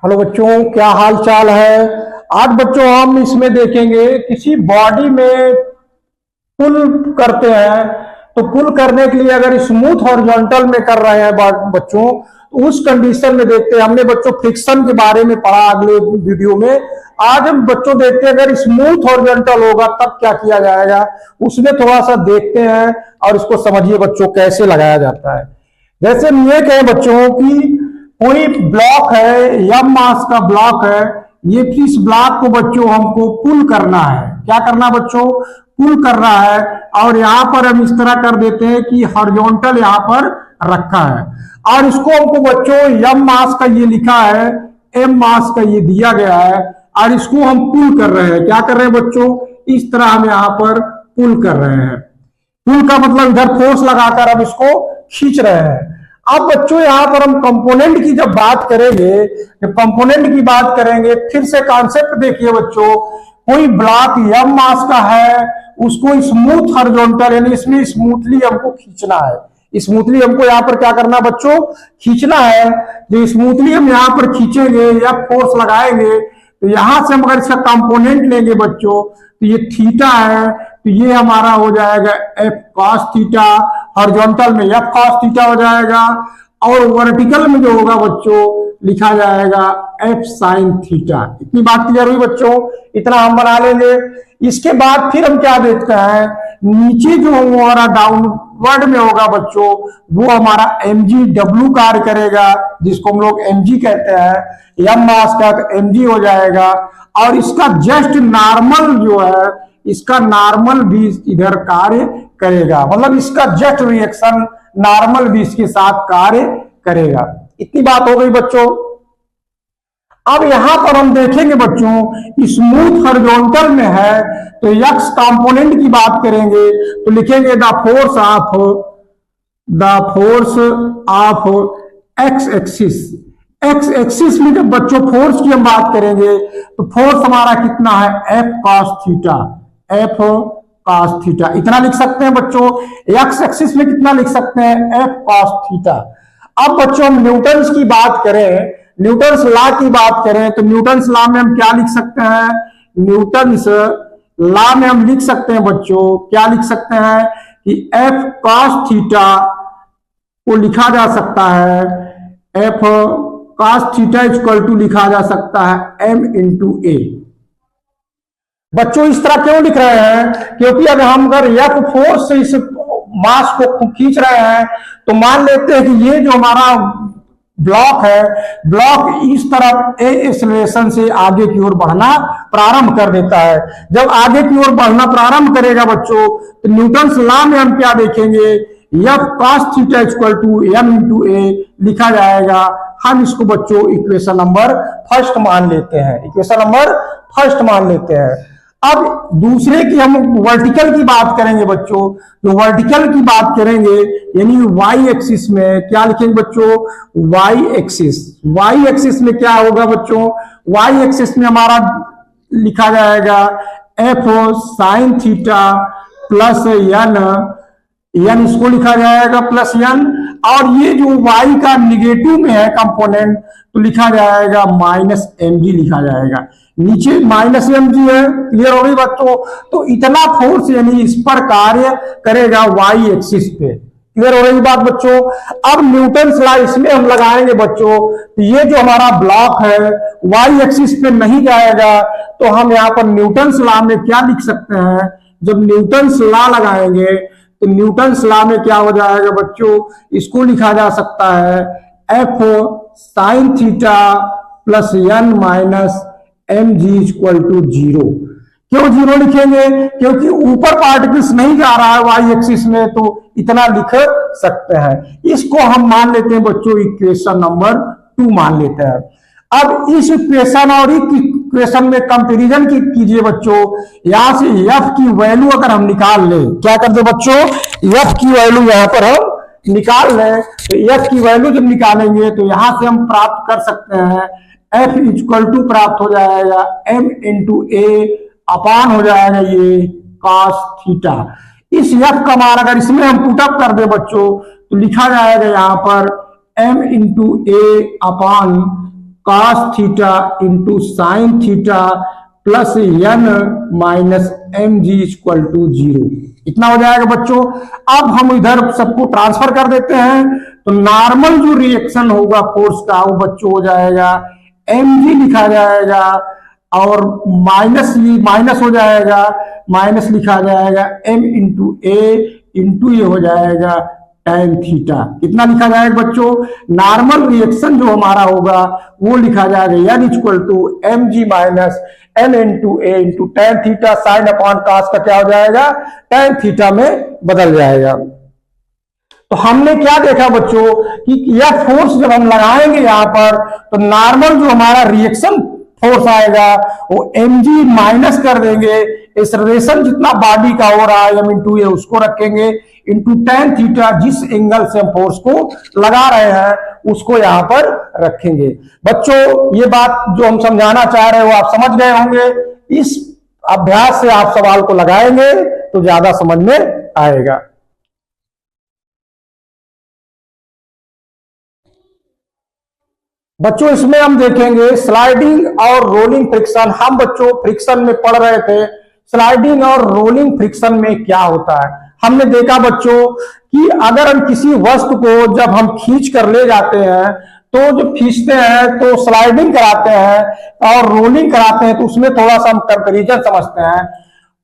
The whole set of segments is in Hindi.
हेलो बच्चों, क्या हाल चाल है। आज बच्चों हम इसमें देखेंगे किसी बॉडी में पुल करते हैं तो पुल करने के लिए अगर स्मूथ हॉरिजॉन्टल में कर रहे हैं बच्चों तो उस कंडीशन में देखते हैं। हमने बच्चों फ्रिक्शन के बारे में पढ़ा अगले वीडियो में। आज हम बच्चों देखते हैं अगर स्मूथ हॉरिजॉन्टल होगा तब क्या किया जाएगा, उसमें थोड़ा सा देखते हैं और इसको समझिए बच्चों कैसे लगाया जाता है। जैसे हम ये कहें बच्चों की कोई ब्लॉक है, यम मास का ब्लॉक है, ये इस ब्लॉक को बच्चों हमको पुल करना है। क्या करना बच्चों? पुल करना है। और यहां पर हम इस तरह कर देते हैं कि हॉरिजॉन्टल यहां पर रखा है और इसको हमको बच्चों यम मास का ये लिखा है, एम मास का ये दिया गया है और इसको हम पुल कर रहे हैं। क्या कर रहे हैं बच्चों? इस तरह हम यहां पर पुल कर रहे हैं। पुल का मतलब इधर फोर्स लगाकर हम इसको खींच रहे हैं। अब बच्चों यहां पर हम कंपोनेंट की जब बात करेंगे, जब कंपोनेंट की बात करेंगे, फिर से कॉन्सेप्ट देखिए बच्चों। कोई ब्लॉक यम मास का है, उसको स्मूथ हॉरिजॉन्टल यानी इसमें स्मूथली हमको खींचना है। स्मूथली हमको यहाँ पर क्या करना बच्चों? खींचना है। जो स्मूथली हम यहाँ पर खींचेंगे या फोर्स लगाएंगे तो यहां से हम अगर इसका कंपोनेंट लेंगे बच्चों तो ये थीटा है, तो ये हमारा हो जाएगा एफ कॉस थीटा। हॉरिजॉन्टल में एफ कॉस थीटा हो जाएगा और वर्टिकल में जो होगा बच्चों लिखा जाएगा एफ साइन थीटा। इतनी बात क्लियर हुई बच्चों? इतना हम बना लेंगे। इसके बाद फिर हम क्या देखते हैं, नीचे जो हमारा डाउनवर्ड में होगा बच्चों वो हमारा mg w कार्य करेगा, जिसको हम लोग mg कहते हैं। यम मास का तो mg हो जाएगा और इसका जस्ट नॉर्मल जो है, इसका नॉर्मल भी इधर कार्य करेगा, मतलब इसका जस्ट रिएक्शन नॉर्मल भी इसके साथ कार्य करेगा। इतनी बात हो गई बच्चों। अब यहां पर हम देखेंगे बच्चों स्मूथ हॉरिजॉन्टल में है तो एक्स कंपोनेंट की बात करेंगे तो लिखेंगे the force of x axis. X axis में जब बच्चों फोर्स की हम बात करेंगे तो फोर्स हमारा कितना है? F cos theta. F cos theta इतना लिख सकते हैं बच्चों। एक्स एक्सिस में कितना लिख सकते हैं? F cos theta. अब बच्चों हम न्यूटन्स की बात करें, न्यूटन्स लॉ की बात करें तो न्यूटन्स लॉ में हम क्या लिख सकते हैं? न्यूटन्स लॉ में हम लिख सकते हैं बच्चों, क्या लिख सकते हैं कि एफ कॉस थीटा को लिखा जा सकता है, F cos theta equal to लिखा जा सकता है एम इंटू ए। बच्चों इस तरह क्यों लिख रहे हैं? क्योंकि अगर हम एफ फोर्स से इस मास को खींच रहे हैं तो मान लेते हैं कि ये जो हमारा ब्लॉक है, ब्लॉक इस तरफ ए एक्सेलरेशन से आगे की ओर बढ़ना प्रारंभ कर देता है। जब आगे की ओर बढ़ना प्रारंभ करेगा बच्चों तो न्यूटन्स लॉ में हम क्या देखेंगे? F cos theta equal to M into A लिखा जाएगा। हम इसको बच्चों इक्वेशन नंबर फर्स्ट मान लेते हैं, इक्वेशन नंबर फर्स्ट मान लेते हैं। अब दूसरे की हम वर्टिकल की बात करेंगे बच्चों, तो वर्टिकल की बात करेंगे यानी वाई एक्सिस में क्या लिखेंगे बच्चों? Y axis. वाई एक्सिस में क्या होगा बच्चों? वाई एक्सिस में हमारा लिखा जाएगा F sine theta plus N इसको लिखा जाएगा प्लस एन, और ये जो वाई का निगेटिव में है कंपोनेंट तो लिखा जाएगा माइनस एम जी लिखा जाएगा। नीचे माइनस एम जी है। क्लियर हो गई बच्चों? तो इतना फोर्स यानी इस पर कार्य करेगा वाई एक्सिस पे। क्लियर हो रही बात बच्चों? अब न्यूटन्स लॉ इसमें हम लगाएंगे बच्चों, तो ये जो हमारा ब्लॉक है वाई एक्सिस पे नहीं जाएगा तो हम यहाँ पर न्यूटन्स लॉ में क्या लिख सकते हैं? जब न्यूटन्स लॉ लगाएंगे तो न्यूटन्स लॉ में क्या हो जाएगा बच्चों? इसको लिखा जा सकता है F sine theta plus N minus M G equal to zero. क्यों जीरो लिखेंगे? क्योंकि ऊपर पार्टिकल्स नहीं जा रहा है वाई एक्सिस में, तो इतना लिख सकते हैं। इसको हम मान लेते हैं बच्चों इक्वेशन नंबर 2 मान लेते हैं। अब इस इक्वेशन और इक्वेशन में कंपैरिजन कीजिए बच्चों। यहां से एफ की वैल्यू अगर हम निकाल लें, क्या करते बच्चों? एफ की वैल्यू यहां पर हम निकाल लें तो एफ की वैल्यू जब निकालेंगे तो यहां से हम प्राप्त कर सकते हैं एफ इक्वल टू प्राप्त हो जाएगा एम इंटू ए अपान हो जाएगा ये कॉस थीटा। इस एफ का मान अगर इसमें हम पुटअप कर दे बच्चों तो लिखा जाएगा यहां पर M into A upon cos theta into sine theta plus N minus M G equal to 0। इतना हो जाएगा बच्चों। अब हम इधर सबको ट्रांसफर कर देते हैं, तो नॉर्मल जो रिएक्शन होगा फोर्स का वो बच्चों हो जाएगा एम जी लिखा जाएगा, और माइनस ये माइनस हो जाएगा, माइनस लिखा जाएगा एम इंटू ये हो जाएगा tan थीटा। कितना लिखा जाएगा बच्चों? नॉर्मल रिएक्शन जो हमारा होगा वो लिखा जाएगा n equal to M G minus N into A into tan theta sine upon cos का क्या हो जाएगा? tan थीटा में बदल जाएगा। तो हमने क्या देखा बच्चों कि यह फोर्स जब हम लगाएंगे यहां पर, तो नॉर्मल जो हमारा रिएक्शन फोर्स आएगा वो mg माइनस कर देंगे, एक्सेलरेशन जितना बॉडी का हो रहा है m इंटू ए उसको रखेंगे, इंटू tan थीटा जिस एंगल से हम फोर्स को लगा रहे हैं उसको यहां पर रखेंगे। बच्चों ये बात जो हम समझाना चाह रहे हैं वो आप समझ गए होंगे। इस अभ्यास से आप सवाल को लगाएंगे तो ज्यादा समझ में आएगा। बच्चों इसमें हम देखेंगे स्लाइडिंग और रोलिंग फ्रिक्शन। हम बच्चों फ्रिक्शन में पढ़ रहे थे, स्लाइडिंग और रोलिंग फ्रिक्शन में क्या होता है। हमने देखा बच्चों कि अगर हम किसी वस्तु को जब हम खींच कर ले जाते हैं, तो जब खींचते हैं तो स्लाइडिंग कराते हैं और रोलिंग कराते हैं, तो उसमें थोड़ा सा हम कंपैरिजन समझते हैं।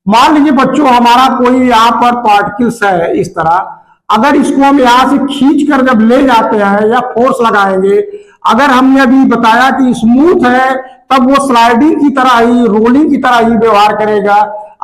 मान लीजिए बच्चों हमारा कोई यहाँ पर पार्टिकल्स है इस तरह, अगर इसको हम यहां से खींच कर जब ले जाते हैं या फोर्स लगाएंगे, अगर हमने अभी बताया कि स्मूथ है तब वो स्लाइडिंग की तरह ही, रोलिंग की तरह ही व्यवहार करेगा।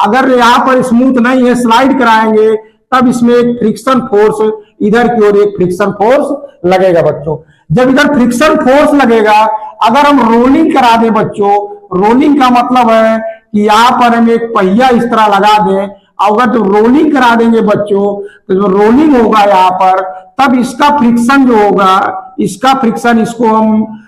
अगर यहाँ पर स्मूथ नहीं है, स्लाइड कराएंगे, तब इसमें एक फ्रिक्शन फोर्स, इधर की ओर एक फ्रिक्शन फोर्स लगेगा बच्चों। जब इधर फ्रिक्शन फोर्स लगेगा, अगर हम रोलिंग करा दें बच्चों, रोलिंग का मतलब है कि यहाँ पर हम एक पहिया इस तरह लगा दें, अगर जो रोलिंग करा देंगे बच्चों, तो जो रोलिंग होगा यहाँ पर, तब इसका फ्रिक्शन जो होगा, इसका फ्रिक्शन इसको हम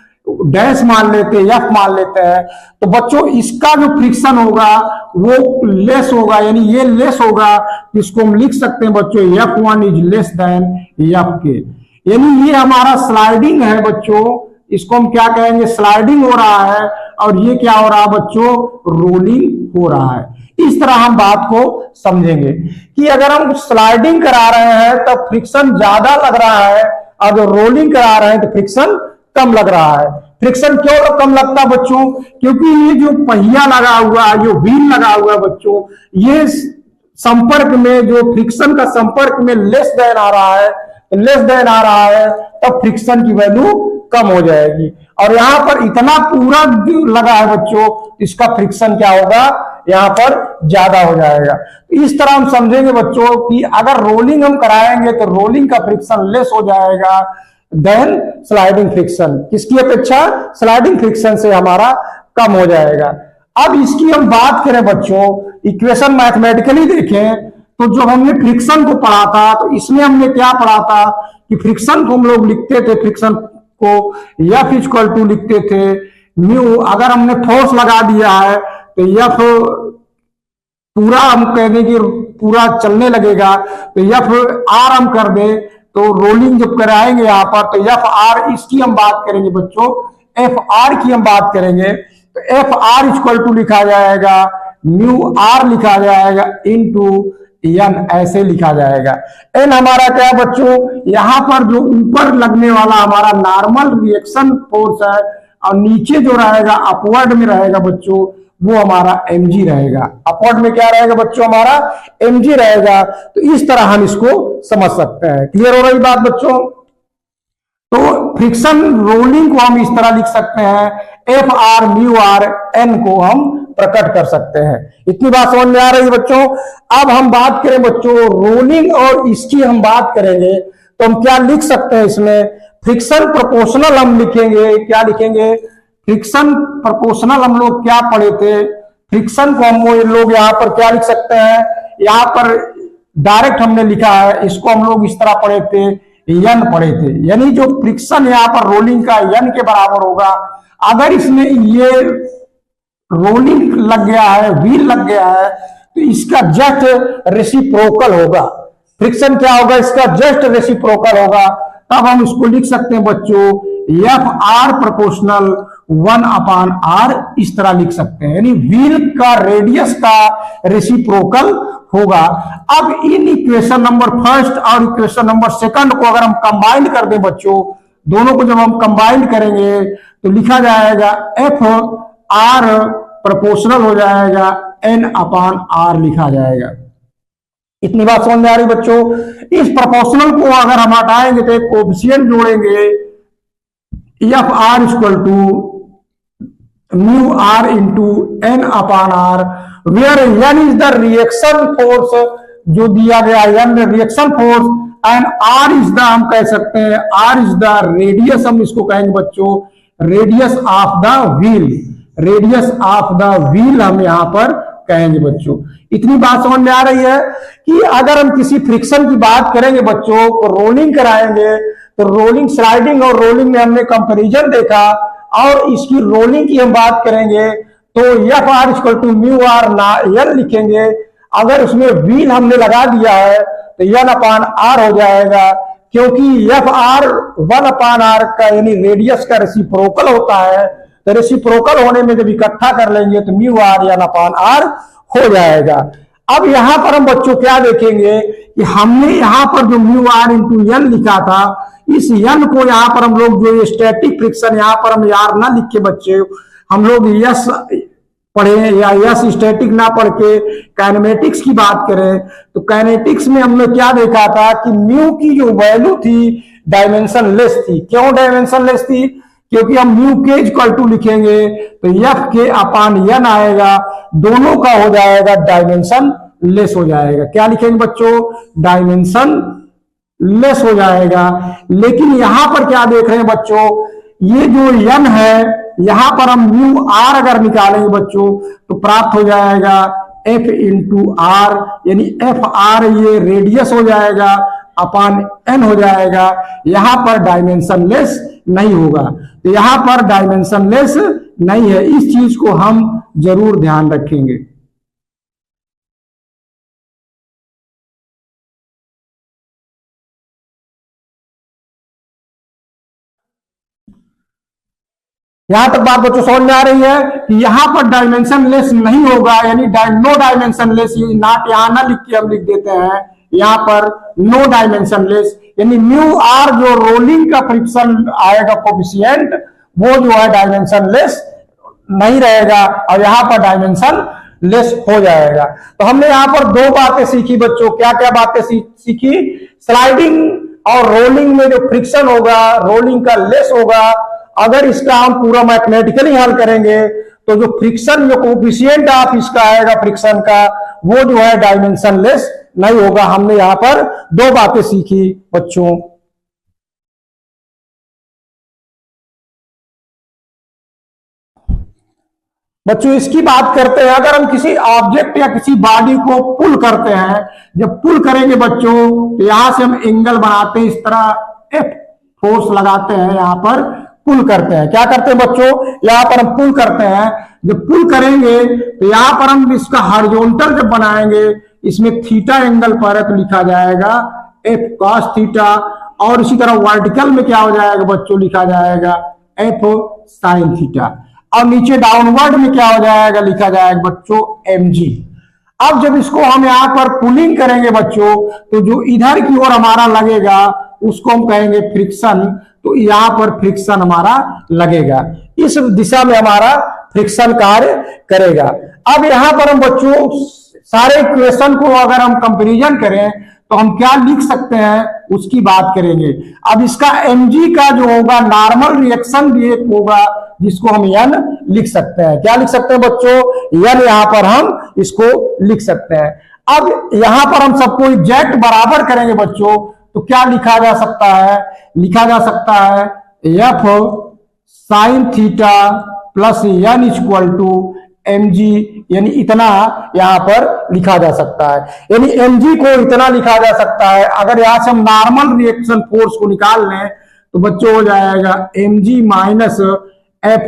डैश मान लेते हैं, एफ मान लेते हैं, तो बच्चों इसका जो फ्रिक्शन होगा वो लेस होगा, यानी ये लेस होगा, इसको हम लिख सकते हैं बच्चों F1 is less then F के। यानी ये हमारा स्लाइडिंग है बच्चों, इसको हम क्या कहेंगे? स्लाइडिंग हो रहा है, और ये क्या हो रहा है बच्चों? रोलिंग हो रहा है। इस तरह हम बात को समझेंगे कि अगर हम स्लाइडिंग करा रहे हैं तब फ्रिक्शन ज्यादा लग रहा है, और जो रोलिंग करा रहे हैं तो फ्रिक्शन कम लग रहा है। फ्रिक्शन क्यों कम लगता है बच्चों? क्योंकि ये जो पहिया लगा हुआ है, जो व्हील लगा हुआ है बच्चों, ये संपर्क में, जो फ्रिक्शन का संपर्क में लेस देन आ रहा है, लेस देन आ रहा है, तब फ्रिक्शन की वैल्यू कम हो जाएगी। और यहाँ पर इतना पूरा लगा है बच्चों, इसका फ्रिक्शन क्या होगा? यहाँ पर ज्यादा हो जाएगा। इस तरह हम समझेंगे बच्चों कि अगर रोलिंग हम कराएंगे तो रोलिंग का फ्रिक्शन लेस हो जाएगा देन स्लाइडिंग फ्रिक्शन। किसकी अपेक्षा? स्लाइडिंग फ्रिक्शन से हमारा कम हो जाएगा। अब इसकी हम बात करें बच्चों, इक्वेशन मैथमेटिकली देखें तो जो हमने फ्रिक्शन को पढ़ा था, तो इसमें हमने क्या पढ़ा था कि फ्रिक्शन को हम लोग लिखते थे, फ्रिक्शन को F इक्वल टू लिखते थे म्यू। अगर हमने फोर्स लगा दिया है तो F पूरा हम कह दें कि पूरा चलने लगेगा, तो F R हम कर दे, तो रोलिंग जब कराएंगे यहाँ पर तो F R, इसकी हम बात करेंगे बच्चों, F R की हम बात करेंगे, तो F R इक्वल टू लिखा जाएगा म्यू R लिखा जाएगा इनटू N, ऐसे लिखा जाएगा। N हमारा क्या है बच्चों? यहाँ पर जो ऊपर लगने वाला हमारा नॉर्मल रिएक्शन फोर्स है, और नीचे जो रहेगा अपवर्ड में रहेगा बच्चों, वो हमारा mg रहेगा। अपवर्ड में क्या रहेगा बच्चों? हमारा mg रहेगा। तो इस तरह हम इसको समझ सकते हैं। क्लियर हो रही बात बच्चों? तो फ्रिक्शन रोलिंग को हम इस तरह लिख सकते हैं, F R mu R, N को हम प्रकट कर सकते हैं। इतनी बात समझ में आ रही है बच्चों? अब हम बात करें बच्चों रोलिंग और इसकी हम बात करेंगे, तो हम क्या लिख सकते हैं इसमें? फ्रिक्शन प्रोपोर्शनल हम लिखेंगे। क्या लिखेंगे? फ्रिक्शन प्रोपोर्शनल हम लोग क्या पढ़े थे? फ्रिक्शन को हम लोग यहाँ पर क्या लिख सकते हैं? यहाँ पर डायरेक्ट हमने लिखा है, इसको हम लोग इस तरह पढ़े थे, यन पढ़े थे। यानी जो फ्रिक्शन यहाँ पर रोलिंग का यन के बराबर होगा। अगर इसमें ये रोलिंग लग गया है, व्हील लग गया है, तो इसका जस्ट रेसिप्रोकल होगा। फ्रिक्शन क्या होगा? इसका जस्ट रेसिप्रोकल होगा। तब हम इसको लिख सकते हैं बच्चों, एफ आर प्रोपोर्शनल 1/r इस तरह लिख सकते हैं, यानी व्हील का रेडियस का रेसिप्रोकल होगा। अब इन इक्वेशन नंबर फर्स्ट और इक्वेशन नंबर सेकंड को अगर हम कंबाइन कर दें बच्चों, दोनों को जब हम कंबाइन करेंगे तो लिखा जाएगा एफ आर प्रोपोर्शनल हो जाएगा n/r लिखा जाएगा। इतनी बात समझ में आ रही बच्चों? इस प्रोपोर्शनल को अगर हम हटाएंगे तो एक कोएफिशिएंट जोड़ेंगे, F R equal to mu R into n/r, where n is the reaction force जो दिया गया, n reaction force and r is the, हम कह सकते हैं r इज द रेडियस, हम इसको कहेंगे बच्चों radius of the wheel, radius of the wheel हम यहां पर कहेंगे बच्चों। इतनी बात समझ में आ रही है कि अगर हम किसी फ्रिक्शन की बात करेंगे बच्चों, तो रोलिंग कराएंगे तो रोलिंग, स्लाइडिंग और रोलिंग में हमने कंपैरिजन देखा, और इसकी रोलिंग की हम बात करेंगे तो F R equal to mu R L लिखेंगे। अगर उसमें व्हील हमने लगा दिया है तो n/r हो जाएगा, क्योंकि एफ आर 1/r का यानी रेडियस का रेसिप्रोकल होता है, तो रेसिप्रोकल होने में जब इकट्ठा कर लेंगे तो म्यू आर n/r हो जाएगा। अब यहां पर हम बच्चों क्या देखेंगे कि हमने यहां पर जो म्यू आर इंटू एन लिखा था, इस एन को यहां पर हम लोग जो स्टैटिक फ्रिक्शन, यहां पर हम यार ना लिख के बच्चे, हम लोग यस पढ़े या यस स्टैटिक ना पढ़ के काइनेमेटिक्स की बात करें, तो काइनेटिक्स में हमने क्या देखा था कि म्यू की जो वैल्यू थी डायमेंशन लेस थी। क्यों डायमेंशन लेस थी? क्योंकि हम म्यू के इक्वल टू लिखेंगे तो एफ के अपान एन आएगा, दोनों का हो जाएगा डायमेंशन लेस हो जाएगा। क्या लिखेंगे बच्चों? डायमेंशन लेस हो जाएगा। लेकिन यहां पर क्या देख रहे हैं बच्चों, ये जो एन है, यहां पर हम म्यू आर अगर निकालेंगे बच्चों तो प्राप्त हो जाएगा एफ इंटू आर, यानी एफ आर ये रेडियस हो जाएगा अपान एन हो जाएगा। यहां पर डायमेंशन लेस नहीं होगा, तो यहां पर डायमेंशन लेस नहीं है, इस चीज को हम जरूर ध्यान रखेंगे। यहां तक बात बच्चों समझ में आ रही है कि यहां पर डायमेंशन लेस नहीं होगा, यानी नो डायमेंशन लेस, नॉट यहां ना लिख के हम लिख देते हैं, यहां पर नो डायमेंशन लेस, यानी म्यू आर जो रोलिंग का फ्रिक्शन आएगा कोफिशिएंट, वो जो है डायमेंशन लेस नहीं रहेगा और यहां पर डायमेंशन लेस हो जाएगा। तो हमने यहां पर दो बातें सीखी बच्चों। क्या क्या बातें सीखी? स्लाइडिंग और रोलिंग में जो फ्रिक्शन होगा, रोलिंग का लेस होगा। अगर इसका हम पूरा मैथमेटिकली हल करेंगे तो जो फ्रिक्शन, जो कोफिशिएंट ऑफ इसका आएगा फ्रिक्शन का, वो जो है डायमेंशन लेस नहीं होगा। हमने यहां पर दो बातें सीखी बच्चों। बच्चों इसकी बात करते हैं, अगर हम किसी ऑब्जेक्ट या किसी बॉडी को पुल करते हैं, जब पुल करेंगे बच्चों तो यहां से हम एंगल बनाते हैं, इस तरह एफ फोर्स लगाते हैं, यहां पर पुल करते हैं। क्या करते हैं बच्चों? यहां पर हम पुल करते हैं। जब पुल करेंगे तो यहां पर हम इसका हॉरिजॉन्टल जब बनाएंगे, इसमें थीटा एंगल पर है तो लिखा जाएगा एफ कॉस थीटा, और इसी तरह वर्टिकल में क्या हो जाएगा बच्चों? लिखा जाएगा एफ साइन थीटा, और नीचे डाउनवर्ड में क्या हो जाएगा? लिखा जाएगा बच्चों एम जी। अब जब इसको हम यहां पर पुलिंग करेंगे बच्चों, तो जो इधर की ओर हमारा लगेगा उसको हम कहेंगे फ्रिक्शन, तो यहां पर फ्रिक्शन हमारा लगेगा, इस दिशा में हमारा फ्रिक्शन कार्य करेगा। अब यहां पर हम बच्चों सारे इक्वेशन को अगर हम कंपैरिजन करें तो हम क्या लिख सकते हैं उसकी बात करेंगे। अब इसका mg का जो होगा नॉर्मल रिएक्शन भी एक होगा जिसको हम n लिख सकते हैं। क्या लिख सकते हैं बच्चों? n यहां पर हम इसको लिख सकते हैं। अब यहां पर हम सबको एग्जैक्ट बराबर करेंगे बच्चों, तो क्या लिखा जा सकता है? लिखा जा सकता है F sine theta plus n equal to mg, यानी इतना यहां पर लिखा जा सकता है, यानी mg को इतना लिखा जा सकता है। अगर यहां से हम नॉर्मल रिएक्शन फोर्स को निकाल लें तो बच्चों हो जाएगा mg minus F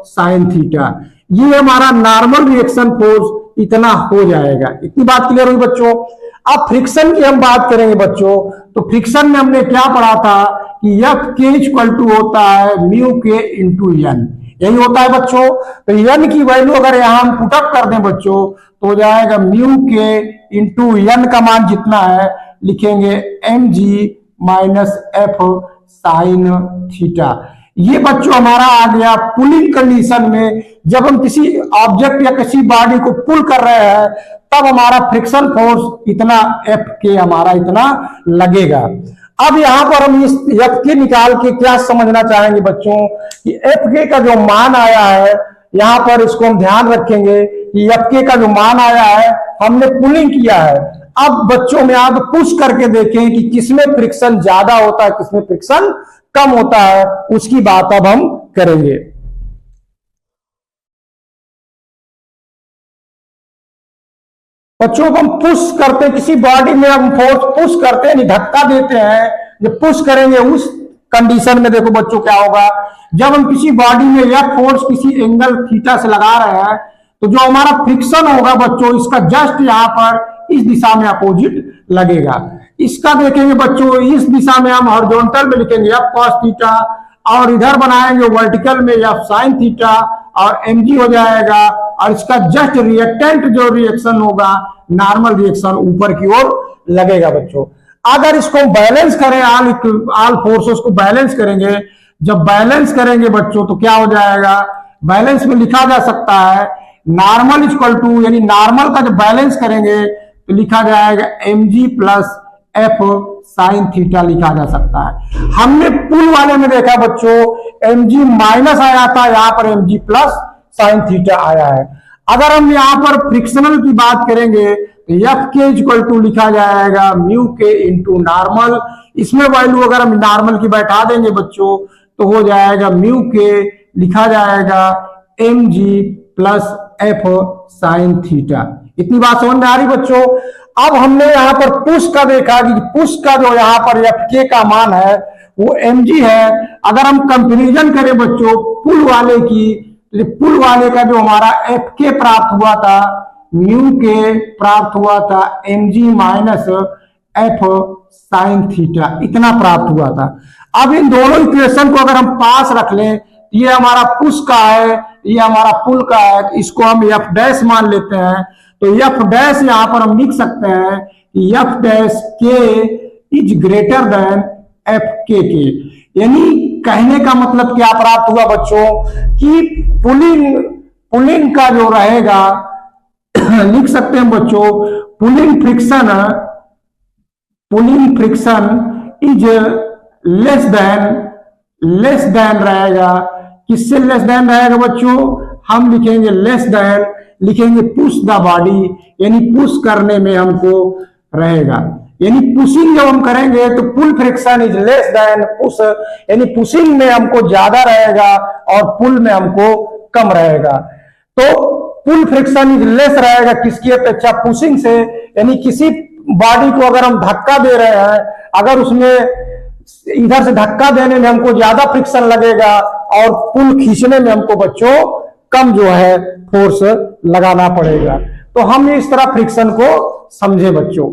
sine theta, ये हमारा नॉर्मल रिएक्शन फोर्स इतना हो जाएगा। इतनी बात क्लियर हुई बच्चों? अब फ्रिक्शन की हम बात करेंगे बच्चों, तो फ्रिक्शन में हमने क्या पढ़ा था कि एफ के इक्वल टू होता है म्यू के इंटू एन, यही होता है बच्चों। तो एन की वैल्यू अगर यहां हम पुटअप कर दें बच्चों तो हो जाएगा म्यू के इंटू एन का मान जितना है लिखेंगे M G minus F sine theta. ये बच्चों हमारा आ गया पुलिंग कंडीशन में। जब हम किसी ऑब्जेक्ट या किसी बॉडी को पुल कर रहे हैं तब हमारा फ्रिक्शन फोर्स इतना एफ के हमारा इतना लगेगा। अब यहां पर हम इस एफ के निकाल के क्या समझना चाहेंगे बच्चों कि एफ के का जो मान आया है यहां पर इसको हम ध्यान रखेंगे कि एफ के का जो मान आया है हमने पुलिंग किया है। अब बच्चों में आप पुश करके देखें कि किसमें फ्रिक्शन ज्यादा होता है किसमें फ्रिक्शन कम होता है, उसकी बात अब हम करेंगे। बच्चों को हम पुश करते हैं किसी बॉडी में हम फोर्स पुश करते हैं धक्का देते हैं। जब पुश करेंगे उस कंडीशन में देखो बच्चों क्या होगा, जब हम किसी बॉडी में या फोर्स किसी एंगल थीटा से लगा रहे हैं तो जो हमारा फ्रिक्शन होगा बच्चों इसका जस्ट यहां पर इस दिशा में अपोजिट लगेगा। इसका देखेंगे बच्चों इस दिशा में हम हॉरिजॉन्टल में लिखेंगे एफ कॉस थीटा और इधर बनाएंगे वर्टिकल में एफ साइन थीटा और mg हो जाएगा और इसका जस्ट रिएक्टेंट जो रिएक्शन होगा नॉर्मल रिएक्शन ऊपर की ओर लगेगा बच्चों। अगर इसको बैलेंस करें ऑल फोर्सेस को बैलेंस करेंगे, जब बैलेंस करेंगे बच्चों तो क्या हो जाएगा, बैलेंस में लिखा जा सकता है नॉर्मल इक्वल टू यानी नॉर्मल का जब बैलेंस करेंगे तो लिखा जाएगा mg plus F sine theta लिखा जा सकता है। हमने पुल वाले में देखा बच्चों mg माइनस आया था, यहां पर mg प्लस साइन थीटा आया है। अगर हम यहां पर फ्रिक्शनल की बात करेंगे तो एफ के इक्वल टू लिखा जाएगा म्यू के इंटू नॉर्मल। इसमें वैल्यू अगर हम नॉर्मल की बैठा देंगे बच्चों तो हो जाएगा म्यू के लिखा जाएगा mg plus F sine theta. इतनी बात समझ में आ रही बच्चों। अब हमने यहां पर पुश का देखा कि पुश का जो यहां पर एफ के का मान है वो mg है। अगर हम कंपेरिजन करें बच्चों पुल वाले की तो पुल वाले का जो हमारा एफ के प्राप्त हुआ था म्यू के प्राप्त हुआ था mg minus F sine theta इतना प्राप्त हुआ था। अब इन दोनों इक्वेशन को अगर हम पास रख लें ये हमारा पुश का है ये हमारा पुल का है, इसको हम एफ डैश मान लेते हैं तो एफ डैश यहां पर हम लिख सकते हैं कि एफ डैश के इज ग्रेटर देन एफ के यानी कहने का मतलब क्या प्राप्त हुआ बच्चों कि पुलिंग का जो रहेगा लिख सकते हैं बच्चों pulling friction is less then रहेगा। किससे लेस देन रहेगा बच्चों, हम लिखेंगे लेस देन लिखेंगे पुश द बॉडी यानी पुश करने में हमको रहेगा। यानी पुशिंग जब हम करेंगे तो pull friction is less than push यानी पुशिंग में हमको ज्यादा रहेगा और पुल में हमको कम रहेगा। तो पुल फ्रिक्शन इज लेस रहेगा किसकी अपेक्षा पुशिंग से, यानी किसी बॉडी को अगर हम धक्का दे रहे हैं अगर उसमें इधर से धक्का देने में हमको ज्यादा फ्रिक्शन लगेगा और पुल खींचने में हमको बच्चों कम जो है फोर्स लगाना पड़ेगा। तो हम इस तरह फ्रिक्शन को समझे बच्चों।